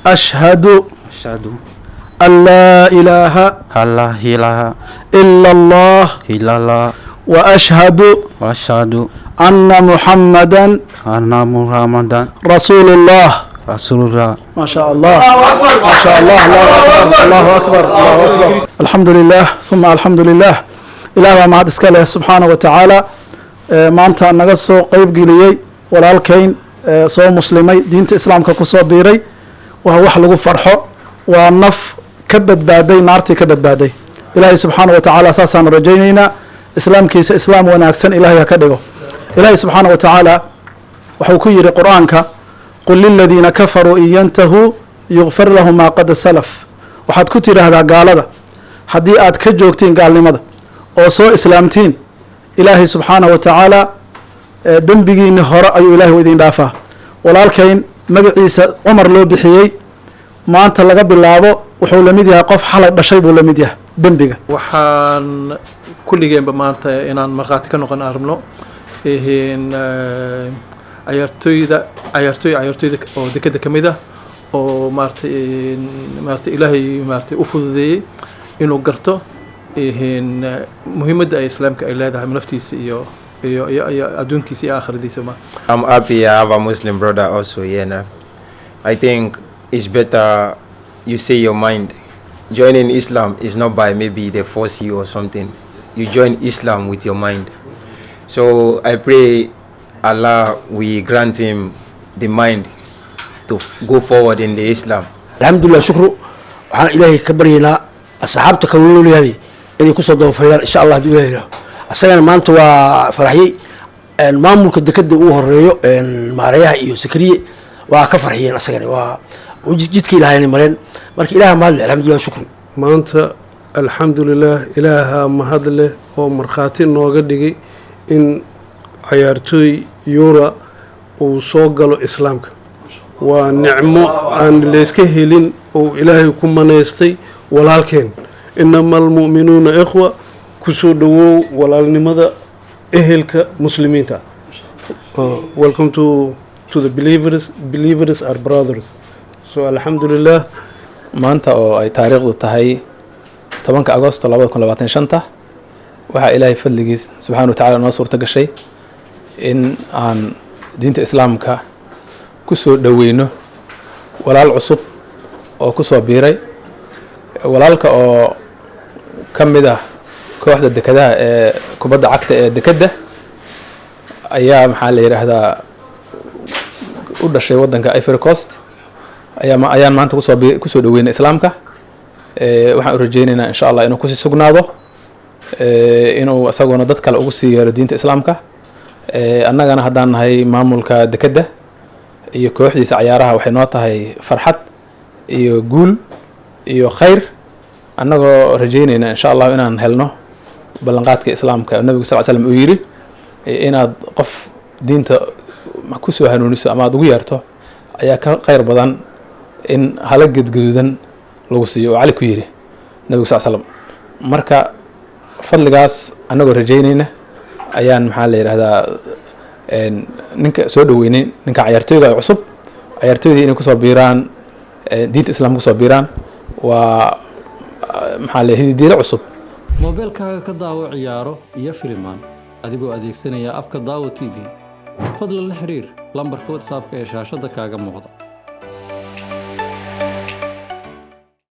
أشهد أشهد أن لا إله أن لا إله إلا الله إلا الله وأشهد وأشهد أن محمدا أن محمدا رسول الله. رسول الله. ما شاء الله ما شاء الله. الله أكبر الله أكبر. الحمد لله ثم الحمد لله. إله ما عاد اسكاله سبحانه وتعالى ما أنت نقص قيب قليي ولا الكين صو مسلمي دين الإسلام كقصة بيري وهو حلو فرحه والنف كبد بعدي نارتي كبد بعدي. إلهي سبحانه وتعالى أساسا رجينا إسلام كيس إسلام وناكسن إلهي كدغو. إلهي سبحانه وتعالى وحوكي قرآنك قل للذين كفروا إن ينتهوا يغفر لهم ما قد سلف. وحد كتير هذا قال هذا حدي آد كجوكتين قال لماذا أو سو إسلامتين إلهي سبحانه وتعالى دنبجين هراء أي إلهي وذين دافع ولكن مجلس عمر لو بحيي ما أنت لقى باللعبة وحول مديها قف حلق بشيء ولا مديها دنبجة. وحان كل جيم بمعنى إن مرقات كانوا قن أرملو إهين عيرتوي أو دكتة كميدة أو مارت إلهي مارت أفضل ذي إنه قرته إهين مهمة إسلام كإله ده منفتيس إياه أدون كيسي آخر دي سما. I'm happy I have a Muslim brother also here now. I think it's better you say your mind. Joining Islam is not by maybe they force you or something. You join Islam with your mind. So I pray Allah will grant him the mind to go forward in the Islam. Alhamdulillah shukru. Waxaan Ilaahay ka baryaynaa asxaabta kaloo leeyahay inay ku soo doofayaan insha Allah hadii Ilaahay. Asagana maanta waa farxiyay maamulka dekada uu horeeyo maareeyaha iyo Sakariye waa ka farxiyeen asagana waa jidkii Ilaahay mareen marka Ilaahay mahad alhamdulillah shukru. maanta alxamdulilah ilaaha mahad leh oo markhaati nooga dhigay in ciyaartooy Yura uu soo galo islaamka waa nicmo aan leeska helin oo Ilaahay ku maneystay walaalkeen innamal mu'minuuna ikhwa kusoo dhawow walaalnimada ehelka muslimiinta. Welcome to the believers are brothers. So alxamdulilah maanta oo ay taariikhdu tahay 10 Agoosto 2025 waxa Ilaahay fadligiis subhanahu wa ta'ala noo suurta gashay in aan diinta islaamka ku soo dhaweyno walaal cusub oo ku soo biiray walaalka oo kamid ah kooxda dekadaha ee kubadda cagta ee dekada ayaa maxaa la yiraahdaa u dhashay wadanka Ivory Coast ayaan maanta ku soo dhaweynay islaamka waxaan u rajeynaynaa insha Allah inuu ku sii sugnaado inuu asaguna dad kale ugu sii yeero diinta islaamka annagana haddaan nahay maamulka dekada iyo kooxdiisa ciyaaraha waxay noo tahay farxad iyo guul iyo khayr annagoo rajeynayna insha Allah inaan helno ballanqaadka islaamka nabiga sallallahu alayhi wasallam uu yiri inaad qof diinta ku soo hanuuniso ama aad ugu yeerto ayaa ka khayr badan in hala gedgaduudan lagu siiyo cali ku yiri nabiga sallallahu alayhi wasallam marka fadligaas annagoo rajeynayna ayaan maxaa la yiraahdaa ninka soo dhaweynay ninka ciyaartooyga cusub ciyaartooydii inay ku soo biiraan diinta islaamka ku soo biiraan waa maxaa la hidiida cusub. moobilkaaga ka daawo ciyaaro iyo filimaan adigoo adeegsanaya abka Daawo TV fadlan la xiriir lambarka WhatsApp-ka ee shaashada kaaga muuqda.